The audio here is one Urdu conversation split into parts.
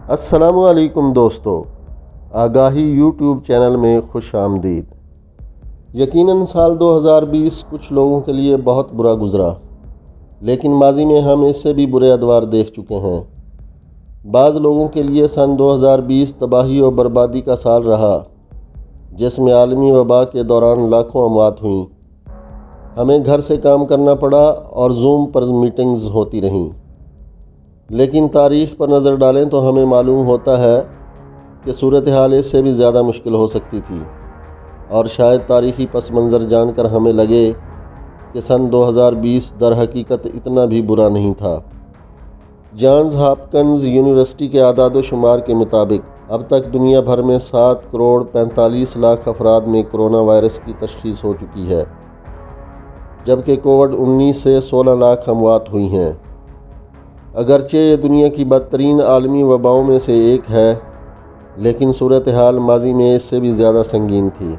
السلام علیکم دوستو، آگاہی یوٹیوب چینل میں خوش آمدید۔ یقیناً سال 2020 کچھ لوگوں کے لیے بہت برا گزرا، لیکن ماضی میں ہم اس سے بھی برے ادوار دیکھ چکے ہیں۔ بعض لوگوں کے لیے سن 2020 تباہی و بربادی کا سال رہا، جس میں عالمی وبا کے دوران لاکھوں اموات ہوئیں۔ ہمیں گھر سے کام کرنا پڑا اور زوم پر میٹنگز ہوتی رہیں۔ لیکن تاریخ پر نظر ڈالیں تو ہمیں معلوم ہوتا ہے کہ صورتحال اس سے بھی زیادہ مشکل ہو سکتی تھی، اور شاید تاریخی پس منظر جان کر ہمیں لگے کہ سن 2020 در حقیقت اتنا بھی برا نہیں تھا۔ جانز ہاپکنز یونیورسٹی کے اعداد و شمار کے مطابق اب تک دنیا بھر میں 7 کروڑ 45 لاکھ افراد میں کرونا وائرس کی تشخیص ہو چکی ہے، جبکہ کووڈ-19 سے 16 لاکھ اموات ہوئی ہیں۔ اگرچہ یہ دنیا کی بدترین عالمی وباؤں میں سے ایک ہے، لیکن صورتحال ماضی میں اس سے بھی زیادہ سنگین تھی۔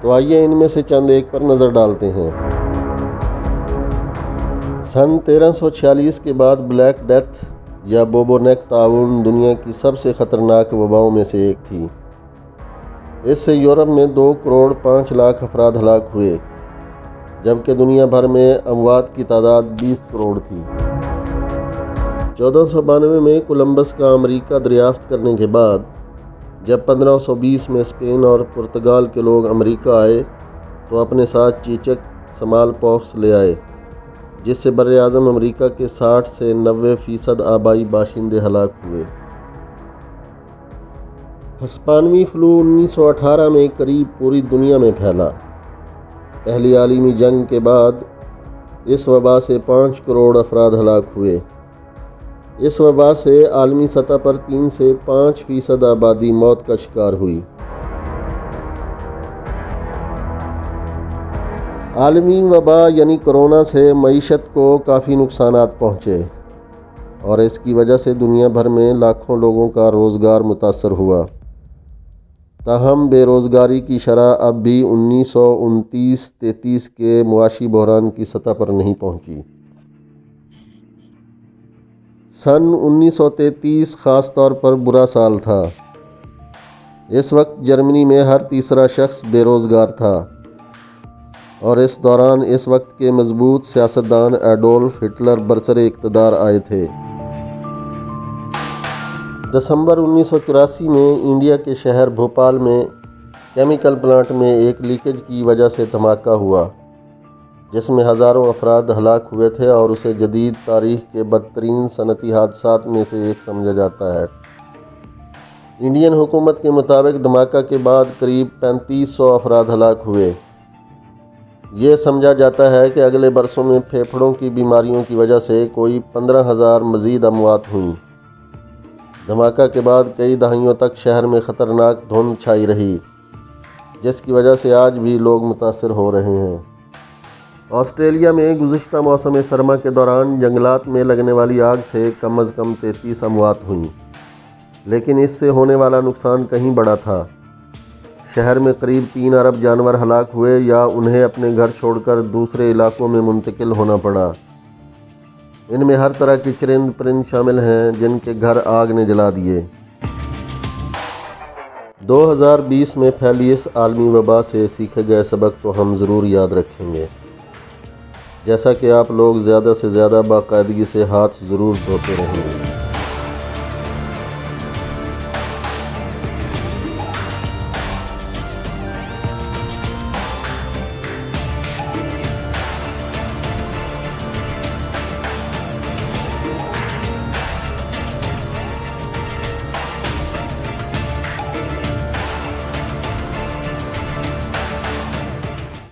تو آئیے ان میں سے چند ایک پر نظر ڈالتے ہیں۔ سن 1346 کے بعد بلیک ڈیتھ یا بوبونیک طاعون دنیا کی سب سے خطرناک وباؤں میں سے ایک تھی۔ اس سے یورپ میں 2 کروڑ 5 لاکھ افراد ہلاک ہوئے، جبکہ دنیا بھر میں اموات کی تعداد 20 کروڑ تھی۔ 1492 میں کولمبس کا امریکہ دریافت کرنے کے بعد جب 1520 میں اسپین اور پرتگال کے لوگ امریکہ آئے تو اپنے ساتھ چیچک سمال پوکس لے آئے، جس سے براعظم امریکہ کے 60 سے 90% آبائی باشندے ہلاک ہوئے۔ ہسپانوی فلو 1918 میں قریب پوری دنیا میں پھیلا۔ پہلی عالمی جنگ کے بعد اس وبا سے 5 کروڑ افراد ہلاک ہوئے۔ اس وبا سے عالمی سطح پر 3 سے 5% آبادی موت کا شکار ہوئی۔ عالمی وبا یعنی کرونا سے معیشت کو کافی نقصانات پہنچے، اور اس کی وجہ سے دنیا بھر میں لاکھوں لوگوں کا روزگار متاثر ہوا۔ تاہم بے روزگاری کی شرح اب بھی 1929-33 کے معاشی بحران کی سطح پر نہیں پہنچی۔ سن 1933 خاص طور پر برا سال تھا۔ اس وقت جرمنی میں ہر تیسرا شخص بے روزگار تھا، اور اس دوران اس وقت کے مضبوط سیاستدان ایڈولف ہٹلر برسر اقتدار آئے تھے۔ دسمبر 1984 میں انڈیا کے شہر بھوپال میں کیمیکل پلانٹ میں ایک لیکیج کی وجہ سے دھماکہ ہوا، جس میں ہزاروں افراد ہلاک ہوئے تھے اور اسے جدید تاریخ کے بدترین صنعتی حادثات میں سے ایک سمجھا جاتا ہے۔ انڈین حکومت کے مطابق دھماکہ کے بعد قریب 3500 افراد ہلاک ہوئے۔ یہ سمجھا جاتا ہے کہ اگلے برسوں میں پھیپھڑوں کی بیماریوں کی وجہ سے کوئی 15,000 مزید اموات ہوئیں۔ دھماکہ کے بعد کئی دہائیوں تک شہر میں خطرناک دھند چھائی رہی، جس کی وجہ سے آج بھی لوگ متاثر ہو رہے ہیں۔ آسٹریلیا میں گزشتہ موسم سرما کے دوران جنگلات میں لگنے والی آگ سے کم از کم 33 اموات ہوئیں، لیکن اس سے ہونے والا نقصان کہیں بڑا تھا۔ شہر میں قریب 3 ارب جانور ہلاک ہوئے یا انہیں اپنے گھر چھوڑ کر دوسرے علاقوں میں منتقل ہونا پڑا۔ ان میں ہر طرح کے چرند پرند شامل ہیں جن کے گھر آگ نے جلا دیے۔ 2020 میں پھیلی اس عالمی وبا سے سیکھے گئے سبق تو ہم ضرور یاد رکھیں گے، جیسا کہ آپ لوگ زیادہ سے زیادہ باقاعدگی سے ہاتھ ضرور دھوتے رہیں گے۔